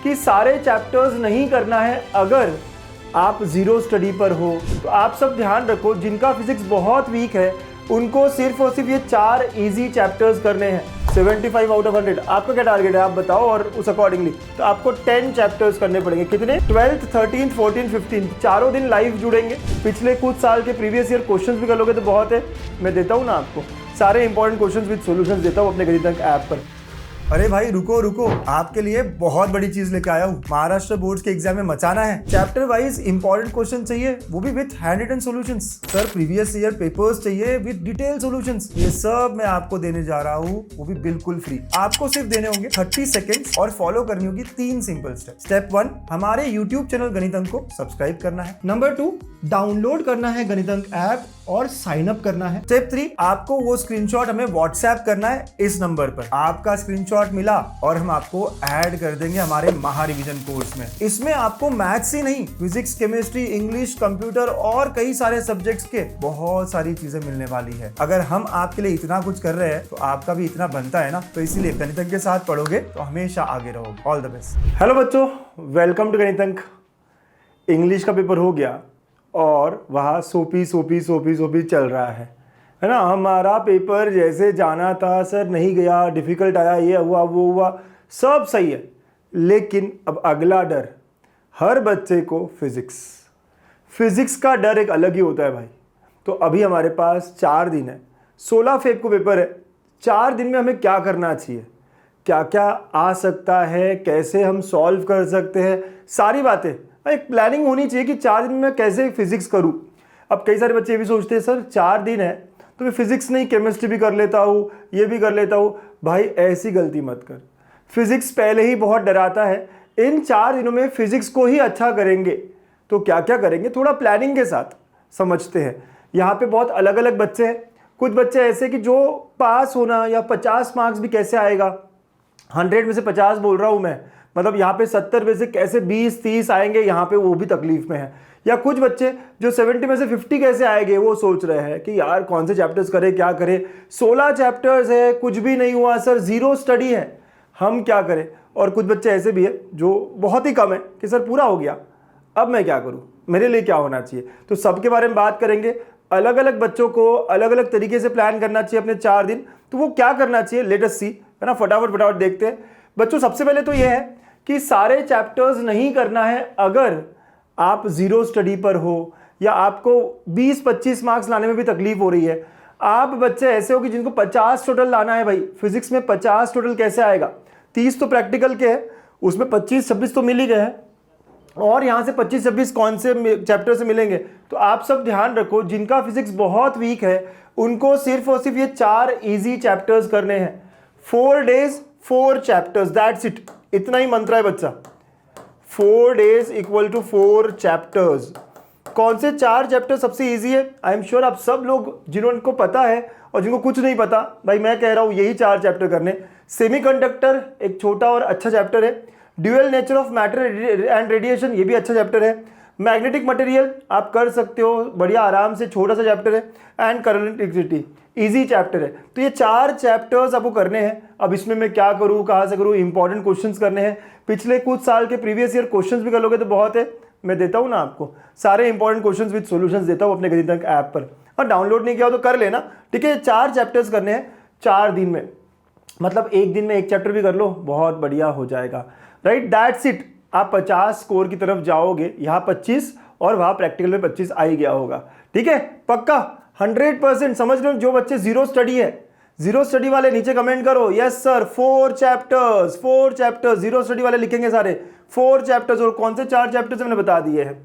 कि सारे चैप्टर्स नहीं करना है। अगर आप जीरो स्टडी पर हो तो आप सब ध्यान रखो, जिनका फिजिक्स बहुत वीक है उनको सिर्फ और सिर्फ ये 4 इजी चैप्टर्स करने हैं। 75 आउट ऑफ 100। आपका क्या टारगेट है आप बताओ, और उस अकॉर्डिंगली तो आपको 10 चैप्टर्स करने पड़ेंगे। कितने? 12th 13th 14th 15th। चारों दिन लाइव जुड़ेंगे। पिछले कुछ साल के प्रीवियस ईयर क्वेश्चंस भी कर लोगे तो बहुत है। मैं देता हूँ ना आपको सारे इंपॉर्टेंट क्वेश्चंस विद सॉल्यूशंस देता हूँ अपने गणितज्ञ ऐप पर। अरे भाई रुको रुको, आपके लिए बहुत बड़ी चीज लेके आया हूँ। महाराष्ट्र बोर्ड्स के एग्जाम में मचाना है। चैप्टर वाइज इंपॉर्टेंट क्वेश्चन चाहिए, वो भी with handwritten solutions. Sir previous year papers चाहिए विद डिटेल सॉल्यूशंस। ये सब मैं आपको देने जा रहा हूँ, वो भी बिल्कुल फ्री। आपको सिर्फ देने होंगे 30 सेकेंड्स और फॉलो करनी होगी 3 सिंपल स्टेप। स्टेप 1, हमारे यूट्यूब चैनल गणितज्ञ को सब्सक्राइब करना है। नंबर 2, डाउनलोड करना है गणितज्ञ ऐप और साइन अप करना है। स्टेप 3, आपको वो स्क्रीनशॉट हमें व्हाट्सएप करना है इस नंबर पर। आपका स्क्रीनशॉट मिला और हम आपको ऐड कर देंगे हमारे महा रिवीजन कोर्स में। इसमें आपको मैथ्स ही नहीं, फिजिक्स, केमिस्ट्री, इंग्लिश, कंप्यूटर और कई सारे सब्जेक्ट्स के बहुत सारी चीजें मिलने वाली है। अगर हम आपके लिए इतना कुछ कर रहे हैं तो आपका भी इतना बनता है ना, तो इसीलिए गणितज्ञ के साथ पढ़ोगे तो हमेशा आगे रहोगे। All the best. हेलो बच्चों, वेलकम टू गणितज्ञ। इंग्लिश का पेपर हो गया और वहाँ सोपी चल रहा है ना। हमारा पेपर जैसे जाना था सर नहीं गया, डिफ़िकल्ट आया, ये हुआ वो हुआ, सब सही है। लेकिन अब अगला डर हर बच्चे को फिज़िक्स का डर एक अलग ही होता है भाई। तो अभी हमारे पास 4 दिन है, 16 फेब को पेपर है। 4 दिन में हमें क्या करना चाहिए, क्या क्या आ सकता है, कैसे हम सॉल्व कर सकते हैं, सारी बातें एक प्लानिंग होनी चाहिए कि 4 दिन में कैसे फिजिक्स करूं। अब कई सारे बच्चे ये भी सोचते हैं सर 4 दिन है तो मैं फिजिक्स नहीं केमिस्ट्री भी कर लेता हूँ, ये भी कर लेता हूँ। भाई ऐसी गलती मत कर। फिजिक्स पहले ही बहुत डराता है। इन 4 दिनों में फिजिक्स को ही अच्छा करेंगे तो क्या क्या करेंगे थोड़ा प्लानिंग के साथ समझते हैं। यहाँ पे बहुत अलग अलग बच्चे हैं। कुछ बच्चे ऐसे कि जो पास होना या 50 मार्क्स भी कैसे आएगा, 100 में से 50 बोल रहा हूँ मैं, मतलब यहाँ पे 70 में से कैसे 20-30 आएंगे, यहाँ पे वो भी तकलीफ में है। या कुछ बच्चे जो 70 में से 50 कैसे आएंगे वो सोच रहे हैं कि यार कौन से चैप्टर्स करें, क्या करें। 16 चैप्टर्स है, कुछ भी नहीं हुआ सर, जीरो स्टडी है, हम क्या करें। और कुछ बच्चे ऐसे भी है जो बहुत ही कम है कि सर पूरा हो गया, अब मैं क्या करूँ, मेरे लिए क्या होना चाहिए। तो सबके बारे में बात करेंगे। अलग अलग बच्चों को अलग अलग तरीके से प्लान करना चाहिए अपने 4 दिन। तो वो क्या करना चाहिए, लेट अस सी, है ना। फटाफट देखते हैं बच्चों। सबसे पहले तो ये है कि सारे चैप्टर्स नहीं करना है। अगर आप जीरो स्टडी पर हो या आपको 20-25 मार्क्स लाने में भी तकलीफ हो रही है, आप बच्चे ऐसे हो कि जिनको 50 टोटल लाना है। भाई फिजिक्स में 50 टोटल कैसे आएगा, 30 तो प्रैक्टिकल के है, उसमें 25-26 तो मिल ही गए हैं, और यहाँ से 25-26 कौन से चैप्टर से मिलेंगे। तो आप सब ध्यान रखो, जिनका फिजिक्स बहुत वीक है उनको सिर्फ और सिर्फ ये 4 इजी चैप्टर्स करने हैं। 4 days 4 चैप्टर्स, दैट्स इट। इतना ही मंत्र है बच्चा। 4 days इक्वल टू 4 चैप्टर्स। कौन से 4 चैप्टर सबसे इजी है? आई एम श्योर आप सब लोग जिनको पता है और जिनको कुछ नहीं पता, भाई मैं कह रहा हूँ यही 4 चैप्टर करने। सेमीकंडक्टर एक छोटा और अच्छा चैप्टर है। Dual nature of matter and radiation, ये भी अच्छा चैप्टर है। मैग्नेटिक मटेरियल आप कर सकते हो बढ़िया आराम से, छोटा सा चैप्टर है। And current electricity, easy chapter है। तो ये 4 चैप्टर्स आपको करने हैं। अब इसमें मैं क्या करूँ, कहाँ से करूँ, इंपॉर्टेंट क्वेश्चंस करने हैं। पिछले कुछ साल के प्रीवियस ईयर क्वेश्चंस भी कर लोगे तो बहुत है। मैं देता हूँ ना आपको सारे इंपॉर्टेंट क्वेश्चंस विद सॉल्यूशंस देता हूँ अपने गणितज्ञ ऐप पर। और डाउनलोड नहीं किया हो तो कर लेना, ठीक है। 4 चैप्टर्स करने हैं 4 दिन में, मतलब एक दिन में एक चैप्टर भी कर लो, बहुत बढ़िया हो जाएगा। Right, that's it. आप 50 स्कोर की तरफ जाओगे, यहाँ 25 और वहाँ प्रैक्टिकल में 25 आ ही गया होगा, ठीक है। पक्का 100% समझ लो। जो बच्चे जीरो स्टडी है, जीरो स्टडी वाले नीचे कमेंट करो, yes sir 4 chapters. Zero study वाले लिखेंगे सारे 4 चैप्टर्स। और कौन से 4 चैप्टर्स मैंने बता दिए हैं।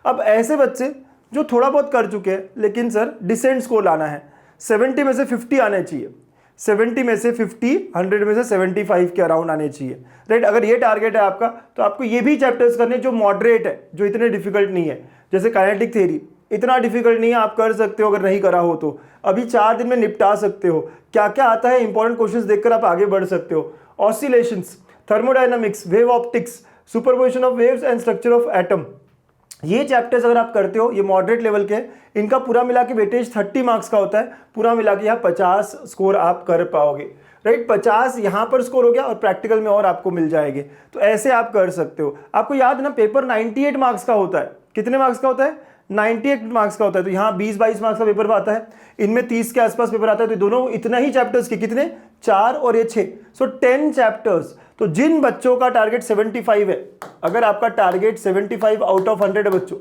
अब ऐसे बच्चे जो थोड़ा बहुत कर चुके हैं लेकिन सर डिसेंट स्कोर लाना है, 70 में से 50 आने चाहिए। 70 में से 50, 100 में से 75 के अराउंड आने चाहिए। राइट, अगर ये टारगेट है आपका तो आपको ये भी चैप्टर्स करने जो मॉडरेट है, जो इतने डिफिकल्ट नहीं है। जैसे काइनेटिक थ्योरी इतना डिफिकल्ट नहीं है, आप कर सकते हो अगर नहीं करा हो तो। अभी 4 दिन में निपटा सकते हो। क्या क्या आता है इंपॉर्टेंट क्वेश्चंस देखकर आप आगे बढ़ सकते हो। Oscillations, thermodynamics, wave optics, superposition of waves and structure of atom, ये चैप्टर्स अगर आप करते हो, ये मॉडरेट लेवल के, इनका पूरा मिला के वेटेज 30 मार्क्स का होता है। पूरा मिला के यहाँ 50 स्कोर आप कर पाओगे। राइट। 50 यहाँ पर स्कोर हो गया और प्रैक्टिकल में और आपको मिल जाएंगे। तो ऐसे आप कर सकते हो। आपको याद है ना, पेपर 98 मार्क्स का होता है। कितने मार्क्स का होता है? 98 मार्क्स का होता है। तो यहाँ 20-22 मार्क्स का पेपर आता है, इनमें 30 के आसपास पेपर आता है। तो दोनों इतना ही चैप्टर्स के, कितने? 4 और ये 6, सो 10 चैप्टर्स। तो जिन बच्चों का टारगेट 75 है, अगर आपका टारगेट 75 आउट ऑफ 100 है बच्चों,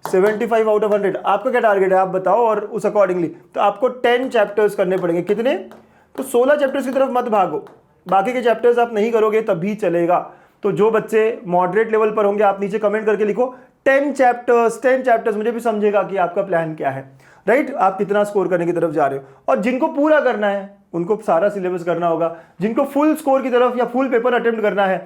75 आउट ऑफ 100, आपका क्या टारगेट है आप बताओ, और उस अकॉर्डिंगली तो आपको 10 चैप्टर्स करने पड़ेंगे। कितने? तो 16 चैप्टर्स की तरफ मत भागो, बाकी के चैप्टर्स आप नहीं करोगे तभी चलेगा। तो जो बच्चे मॉडरेट लेवल पर होंगे, आप नीचे कमेंट करके लिखो 10 चैप्टर्स, 10 चैप्टर्स, मुझे भी समझेगा कि आपका प्लान क्या है, राइट। आप कितना स्कोर करने की तरफ जा रहे हो। और जिनको पूरा करना है उनको सारा सिलेबस करना होगा। जिनको फुल स्कोर की तरफ या फुल पेपर अटेम्प्ट करना है,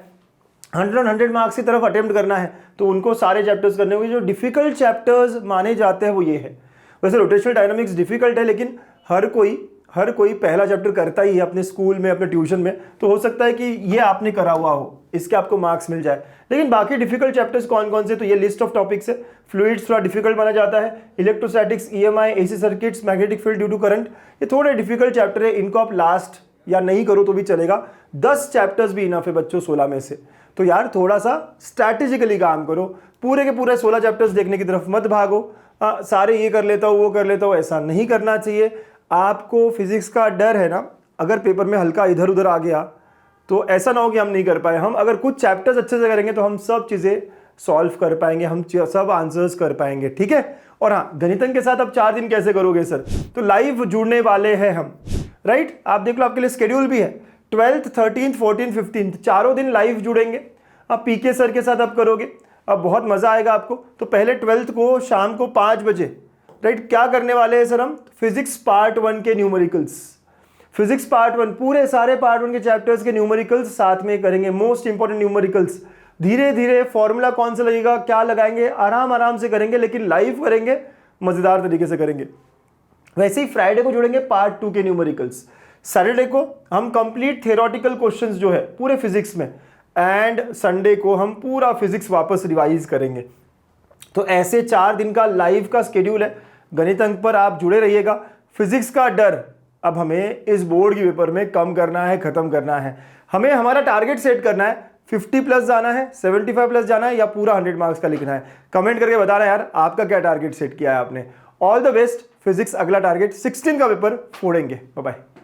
100 मार्क्स की तरफ अटेम्प्ट करना है, तो उनको सारे चैप्टर्स करने होंगे। जो डिफिकल्ट चैप्टर्स माने जाते हैं वो ये है। वैसे रोटेशनल डायनामिक्स डिफिकल्ट है, लेकिन हर कोई पहला चैप्टर करता ही है अपने स्कूल में, अपने ट्यूशन में। तो हो सकता है कि ये आपने करा हुआ हो, इसके आपको मार्क्स मिल जाए। लेकिन बाकी डिफिकल्ट चैप्टर्स कौन कौन से, तो ये लिस्ट ऑफ टॉपिक्स है। फ्लूइड्स थोड़ा डिफिकल्ट माना जाता है, electrostatics, EMI, AC circuits, magnetic field due to current, ये थोड़े डिफिकल्ट चैप्टर है। इनको आप लास्ट या नहीं करो तो भी चलेगा। 10 चैप्टर्स भी इनफ है बच्चों 16 में से। तो यार थोड़ा सा स्ट्रैटेजिकली काम करो, पूरे के पूरे 16 चैप्टर्स देखने की तरफ मत भागो। सारे ये कर लेता हूँ वो कर लेता हूँ, ऐसा नहीं करना चाहिए। आपको फिजिक्स का डर है ना, अगर पेपर में हल्का इधर उधर आ गया तो ऐसा ना हो कि हम नहीं कर पाए। हम अगर कुछ चैप्टर्स अच्छे से करेंगे तो हम सब चीज़ें सॉल्व कर पाएंगे, हम सब आंसर्स कर पाएंगे, ठीक है। और हाँ, गणितन के साथ अब 4 दिन कैसे करोगे सर, तो लाइव जुड़ने वाले हैं हम, राइट। आप देख लो, आपके लिए शेड्यूल भी है। 12th, 13th, 14th, 15th चारों दिन लाइव जुड़ेंगे। अब PK सर के साथ आप करोगे, अब बहुत मज़ा आएगा आपको। तो पहले 12th को शाम को 5 बजे, राइट, क्या करने वाले हैं सर हम? फिजिक्स पार्ट 1 के न्यूमेरिकल्स, फिजिक्स पार्ट 1, पूरे सारे पार्ट 1 के चैप्टर्स के न्यूमेरिकल्स साथ में करेंगे। मोस्ट इंपॉर्टेंट न्यूमेरिकल्स, धीरे धीरे फॉर्मूला कौन सा लगेगा, क्या लगाएंगे, आराम से करेंगे, लेकिन लाइव करेंगे, मजेदार तरीके से करेंगे। वैसे ही फ्राइडे को जुड़ेंगे पार्ट 2 के न्यूमेरिकल्स। सैटरडे को हम कंप्लीट थियोरेटिकल क्वेश्चंस जो है पूरे फिजिक्स में, एंड संडे को हम पूरा फिजिक्स वापस रिवाइज करेंगे। तो ऐसे 4 दिन का लाइव का स्केड्यूल है। गणित अंक पर आप जुड़े रहिएगा। फिजिक्स का डर अब हमें इस बोर्ड की पेपर में कम करना है, खत्म करना है। हमें हमारा टारगेट सेट करना है, 50 प्लस जाना है, 75 प्लस जाना है, या पूरा 100 मार्क्स का लिखना है। कमेंट करके बताना यार आपका क्या टारगेट सेट किया है आपने। All the best. फिजिक्स अगला टारगेट 16 का पेपर फोड़ेंगे। Bye bye.